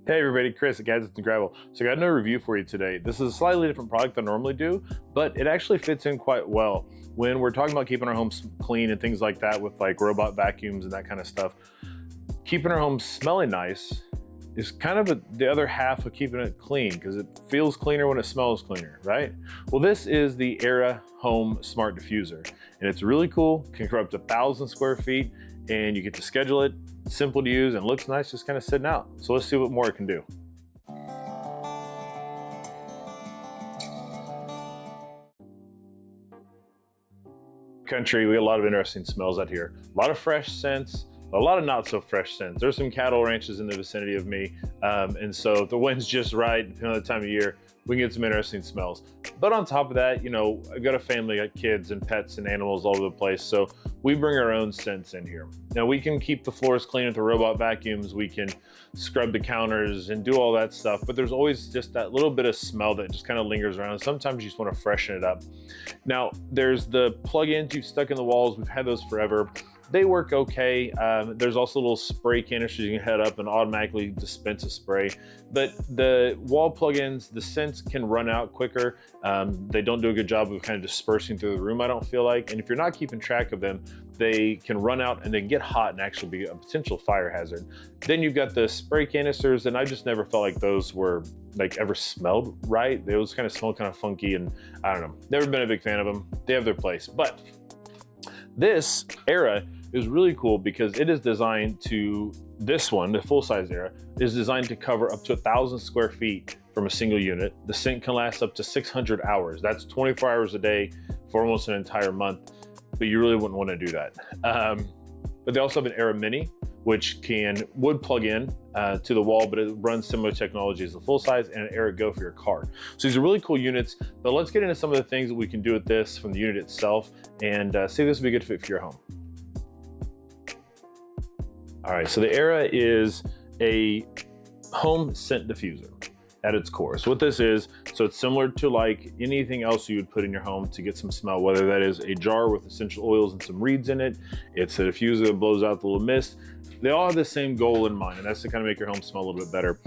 Hey everybody, Chris at Gadgets and Gravel. So I got another review for you today. This is a slightly different product than I normally do, but it actually fits in quite well when we're talking about keeping our homes clean and things like that with like robot vacuums and that kind of stuff. Keeping our homes smelling nice is kind of the other half of keeping it clean because it feels cleaner when it smells cleaner, right? Well, this is the Aera Home Smart Diffuser, and it's really cool. Can cover up to 1,000 square feet, and you get to schedule it. Simple to use and looks nice just kind of sitting out. So let's see what more it can do. Country, we get a lot of interesting smells out here. A lot of fresh scents, a lot of not so fresh scents. There's some cattle ranches in the vicinity of me. And so if the wind's just right, depending on the time of year, we can get some interesting smells. But on top of that, you know, I've got a family, got kids and pets and animals all over the place. So we bring our own scents in here. Now we can keep the floors clean with the robot vacuums. We can scrub the counters and do all that stuff. But there's always just that little bit of smell that just kind of lingers around. Sometimes you just want to freshen it up. Now there's the plug-ins you've stuck in the walls. We've had those forever. They work okay. There's also little spray canisters you can head up and automatically dispense a spray. But the wall plugins, the scents can run out quicker. They don't do a good job of kind of dispersing through the room, I don't feel like. And if you're not keeping track of them, they can run out and they can get hot and actually be a potential fire hazard. Then you've got the spray canisters, and I just never felt like those were like ever smelled right. They always kind of smell kind of funky, and I don't know. Never been a big fan of them. They have their place. But this Aera is really cool because it is designed to, this one, the full-size Aera, is designed to cover up to 1,000 square feet from a single unit. The scent can last up to 600 hours. That's 24 hours a day for almost an entire month, but you really wouldn't want to do that. But they also have an Aera Mini, which would plug in to the wall, but it runs similar technology as the full size, and an Aera Go for your car. So these are really cool units, but let's get into some of the things that we can do with this from the unit itself and see if this would be a good fit for your home. All right, so the Aera is a home scent diffuser at its core. So what this is, so it's similar to like anything else you would put in your home to get some smell, whether that is a jar with essential oils and some reeds in it, it's a diffuser that blows out the little mist. They all have the same goal in mind, and that's to kind of make your home smell a little bit better.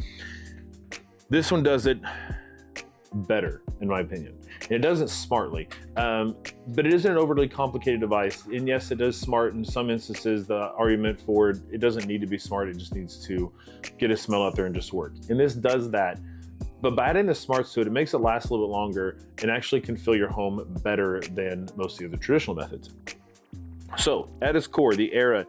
This one does it better, in my opinion. And it does it smartly, but it isn't an overly complicated device. And yes, it does smart in some instances. The argument for it doesn't need to be smart. It just needs to get a smell out there and just work. And this does that. But by adding the smarts to it, it makes it last a little bit longer and actually can fill your home better than most of the other traditional methods. So at its core, the Aera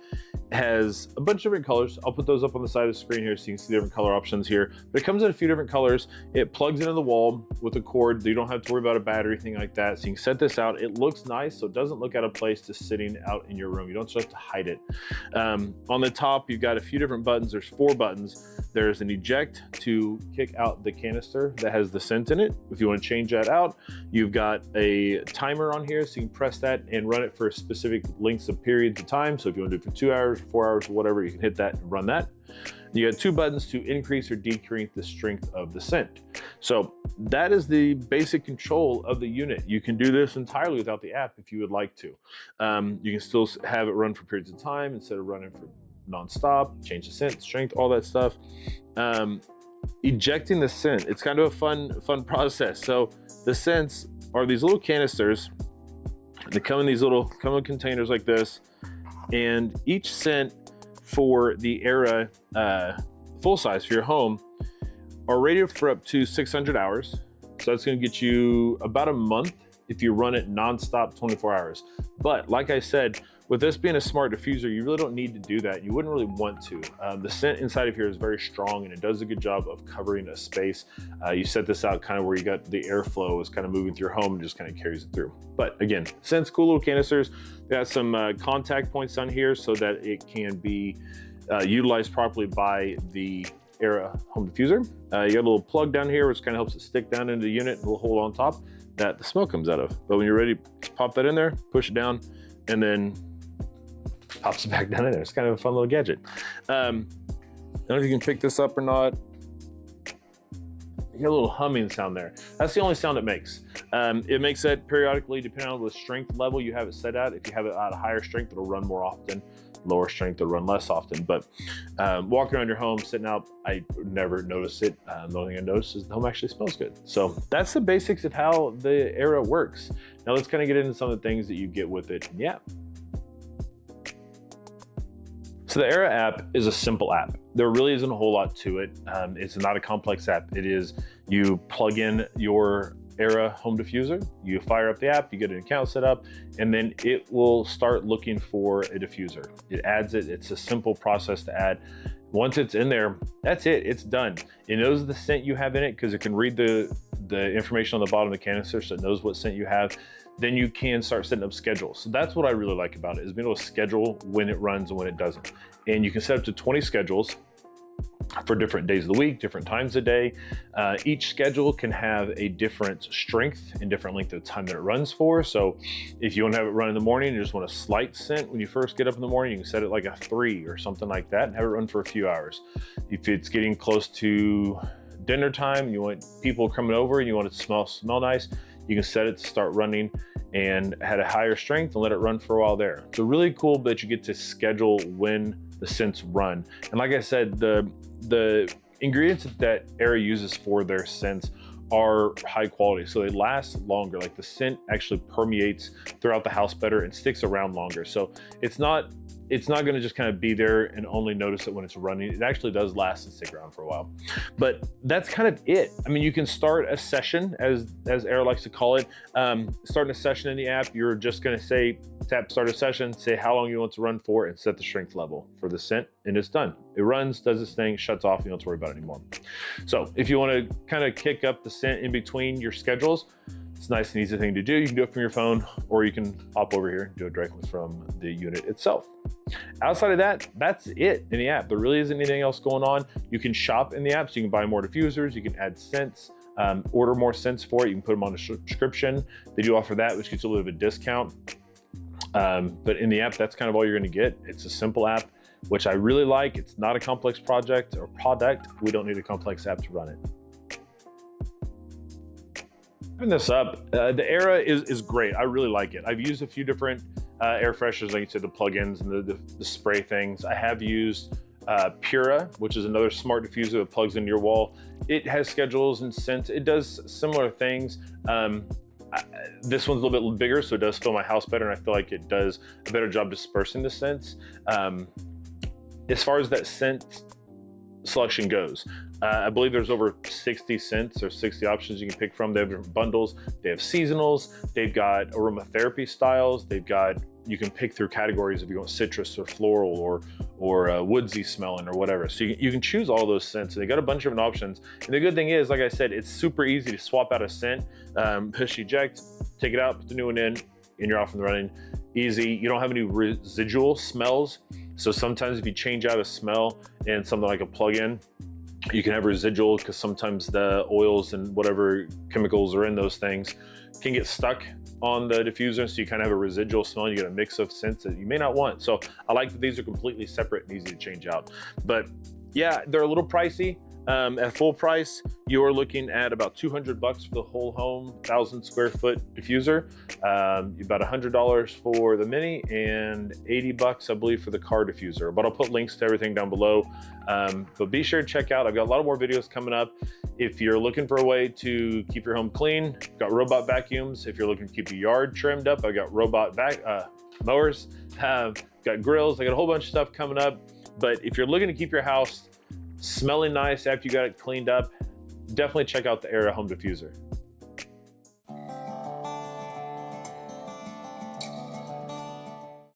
has a bunch of different colors. I'll put those up on the side of the screen here so you can see the different color options here. But it comes in a few different colors. It plugs into the wall with a cord. You don't have to worry about a battery, anything like that. So you can set this out. It looks nice, so it doesn't look out of place just sitting out in your room. You don't just have to hide it. On the top, you've got a few different buttons. There's 4 buttons. There's an eject to kick out the canister that has the scent in it. If you want to change that out, you've got a timer on here, so you can press that and run it for specific lengths of periods of time. So if you want to do it for 2 hours, 4 hours, whatever, you can hit that and run that. You got 2 buttons to increase or decrease the strength of the scent. So that is the basic control of the unit. You can do this entirely without the app if you would like to. You can still have it run for periods of time instead of running for non-stop, change the scent, strength, all that stuff. Ejecting the scent, it's kind of a fun process. So the scents are these little canisters. They come in these little containers like this, and each scent for the Aera full size for your home are rated for up to 600 hours. So that's going to get you about a month if you run it non-stop 24 hours. But like I said, with this being a smart diffuser, you really don't need to do that. You wouldn't really want to. The scent inside of here is very strong, and it does a good job of covering a space. You set this out kind of where you got the airflow is kind of moving through your home and just kind of carries it through. But again, scent's cool little canisters. They got some contact points on here so that it can be utilized properly by the Aera home diffuser. You got a little plug down here which kind of helps it stick down into the unit, and a little hole on top that the smoke comes out of. But when you're ready, just pop that in there, push it down, and then pops it back down in there. It's kind of a fun little gadget. I don't know if you can pick this up or not. You get a little humming sound there. That's the only sound it makes. It makes that periodically depending on the strength level you have it set at. If you have it at a higher strength, it'll run more often. lower strength will run less often. But walking around your home, sitting out, I never notice it. The only thing I notice is the home actually smells good. So that's the basics of how the Aera works. Now let's kind of get into some of the things that you get with it in the app. So the Aera app is a simple app. There really isn't a whole lot to it. It's not a complex app. It is, you plug in your Aera home diffuser, you fire up the app, you get an account set up, and then it will start looking for a diffuser. It adds it. It's a simple process to add. Once it's in there, that's it. It's done. It knows the scent you have in it because it can read the information on the bottom of the canister, so it knows what scent you have. Then you can start setting up schedules. So that's what I really like about it, is being able to schedule when it runs and when it doesn't. And you can set up to 20 schedules for different days of the week, different times of day. Each schedule can have a different strength and different length of time that it runs for. So if you want to have it run in the morning, you just want a slight scent when you first get up in the morning, you can set it like a 3 or something like that and have it run for a few hours. If it's getting close to dinner time, you want people coming over and you want it to smell nice, you can set it to start running and had a higher strength and let it run for a while there. So really cool that you get to schedule when the scents run. And like I said, the ingredients that Aera uses for their scents are high quality, so they last longer. Like the scent actually permeates throughout the house better and sticks around longer. So it's not going to just kind of be there and only notice it when it's running. It actually does last and stick around for a while. But that's kind of it. I mean, you can start a session, as Aera likes to call it. Starting a session in the app, you're just going to say, tap start a session, say how long you want to run for, and set the strength level for the scent, and it's done. It runs, does its thing, shuts off, you don't have to worry about it anymore. So if you want to kind of kick up the scent in between your schedules, it's a nice and easy thing to do. You can do it from your phone, or you can hop over here and do it directly from the unit itself. Outside of that, that's it in the app. There really isn't anything else going on. You can shop in the app, so you can buy more diffusers, you can add scents, order more scents for it, you can put them on a subscription. They do offer that, which gets a little bit of a discount. But in the app, that's kind of all you're going to get. It's a simple app, which I really like. It's not a complex project or product. We don't need a complex app to run it. Wrapping this up, the Aera is great. I really like it. I've used a few different air fresheners, like you said, the plugins and the spray things. I have used Pura, which is another smart diffuser that plugs into your wall. It has schedules and scents. It does similar things. This one's a little bit bigger, so it does fill my house better, and I feel like it does a better job dispersing the scents. As far as that scent selection goes, I believe there's over 60 scents or 60 options you can pick from. They have different bundles. They have seasonals. They've got aromatherapy styles. You can pick through categories if you want citrus or floral or woodsy smelling or whatever. So you can choose all those scents, and they got a bunch of different options. And the good thing is, like I said, it's super easy to swap out a scent, push eject, take it out, put the new one in, and you're off and running. Easy. You don't have any residual smells. So sometimes if you change out a smell in something like a plug-in, you can have residual, because sometimes the oils and whatever chemicals are in those things can get stuck on the diffuser, so you kind of have a residual smell. You get a mix of scents that you may not want. So I like that these are completely separate and easy to change out. But yeah, they're a little pricey. At full price, you're looking at about $200 for the whole home, 1,000 square foot diffuser. About $100 for the mini and $80, I believe, for the car diffuser. But I'll put links to everything down below. But be sure to check out. I've got a lot of more videos coming up. If you're looking for a way to keep your home clean, I've got robot vacuums. If you're looking to keep your yard trimmed up, I've got robot mowers. Got grills. I got a whole bunch of stuff coming up. But if you're looking to keep your house smelling nice after you got it cleaned up, definitely check out the Aera home diffuser.